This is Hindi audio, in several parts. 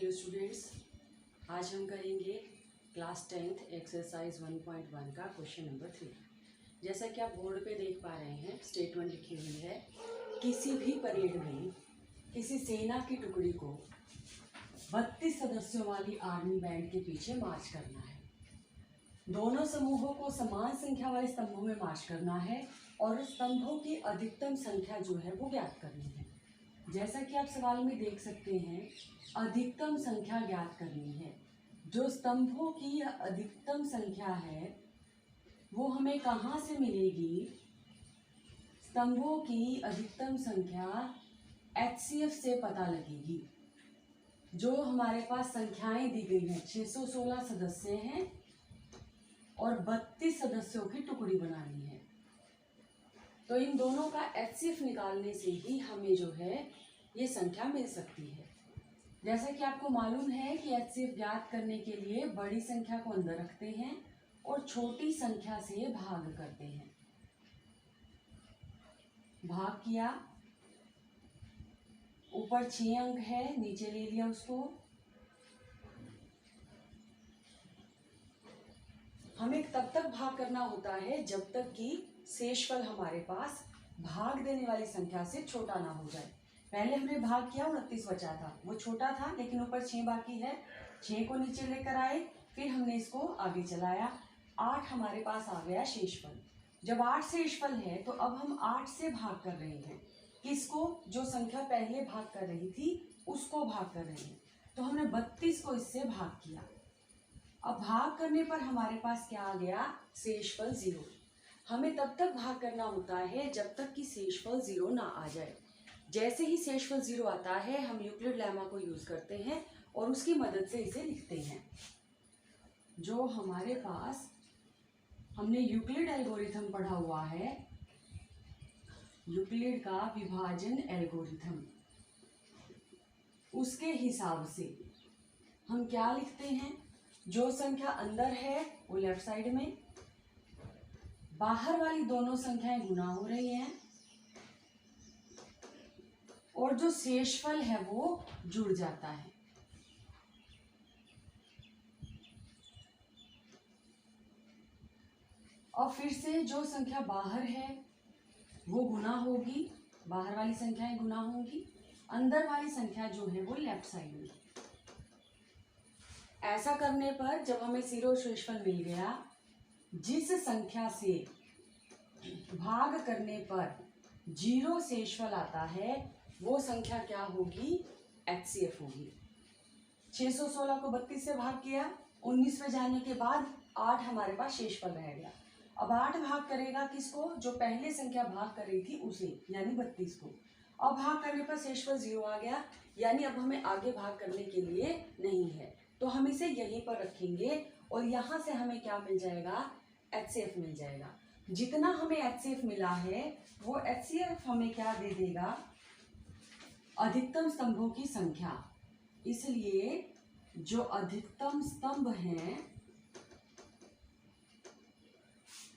हेलो स्टूडेंट्स, आज हम करेंगे क्लास 10th एक्सरसाइज 1.1 का क्वेश्चन नंबर 3। जैसा कि आप बोर्ड पे देख पा रहे हैं, स्टेटमेंट लिखी हुई है, किसी भी परेड में किसी सेना की टुकड़ी को 32 सदस्यों वाली आर्मी बैंड के पीछे मार्च करना है। दोनों समूहों को समान संख्या वाले स्तंभों में मार्च करना है और स्तंभों की अधिकतम संख्या जो है वो ज्ञात करनी है। जैसा कि आप सवाल में देख सकते हैं, अधिकतम संख्या ज्ञात करनी है। जो स्तंभों की अधिकतम संख्या है वो हमें कहाँ से मिलेगी? स्तंभों की अधिकतम संख्या HCF से पता लगेगी। जो हमारे पास संख्याएं दी गई हैं, 616 सदस्य हैं और 32 सदस्यों की टुकड़ी बनानी है, तो इन दोनों का HCF निकालने से ही हमें जो है ये संख्या मिल सकती है। जैसा कि आपको मालूम है कि HCF ज्ञात करने के लिए बड़ी संख्या को अंदर रखते हैं और छोटी संख्या से भाग करते हैं। भाग किया, ऊपर 6 अंक है, नीचे ले लिया उसको। हमें तब तक भाग करना होता है जब तक कि शेषफल हमारे पास भाग देने वाली संख्या से छोटा ना हो जाए। पहले हमने भाग किया, 29 बचा था, वो छोटा था, लेकिन ऊपर 6 बाकी है। 6 को नीचे लेकर आए, फिर हमने इसको आगे चलाया, 8 हमारे पास आ गया शेषफल। जब 8 शेषफल है तो अब हम 8 से भाग कर रहे हैं। किसको? जो संख्या पहले भाग कर रही थी उसको भाग कर रहे हैं। तो हमने 32 को इससे भाग किया। अब भाग करने पर हमारे पास क्या आ गया? शेषफल 0। हमें तब तक भाग करना होता है जब तक कि शेषफल 0 ना आ जाए। जैसे ही शेषफल 0 आता है, हम यूक्लिड लेमा को यूज करते हैं और उसकी मदद से इसे लिखते हैं। जो हमारे पास हमने यूक्लिड एल्गोरिथम पढ़ा हुआ है, यूक्लिड का विभाजन एल्गोरिथम, उसके हिसाब से हम क्या लिखते हैं? जो संख्या अंदर है वो लेफ्ट साइड में, बाहर वाली दोनों संख्याएं गुना हो रही हैं और जो शेषफल है वो जुड़ जाता है। और फिर से जो संख्या बाहर है वो गुना होगी, बाहर वाली संख्याएं गुना होंगी, अंदर वाली संख्या जो है वो लेफ्ट साइड में। ऐसा करने पर जब हमें 0 शेषफल मिल गया, जिस संख्या से भाग करने पर 0 शेषफल आता है वो संख्या क्या होगी? HCF होगी। 616 को 32 से भाग किया, 19 में जाने के बाद 8 हमारे पास शेषफल रह गया। अब 8 भाग करेगा किसको? जो पहले संख्या भाग कर रही थी उसे, यानी 32 को। अब भाग करने पर शेषफल 0 आ गया, यानी अब हमें आगे भाग करने के लिए नहीं है, तो हम इसे यहीं पर रखेंगे और यहाँ से हमें क्या मिल जाएगा? HCF मिल जाएगा। जितना हमें HCF मिला है वो HCF हमें क्या दे देगा? अधिकतम स्तंभों की संख्या। इसलिए जो अधिकतम स्तंभ हैं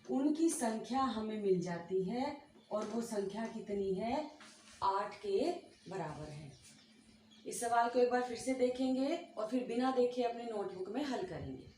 उनकी संख्या हमें मिल जाती है और वो संख्या कितनी है? 8 के बराबर है। इस सवाल को एक बार फिर से देखेंगे और फिर बिना देखे अपने नोटबुक में हल करेंगे।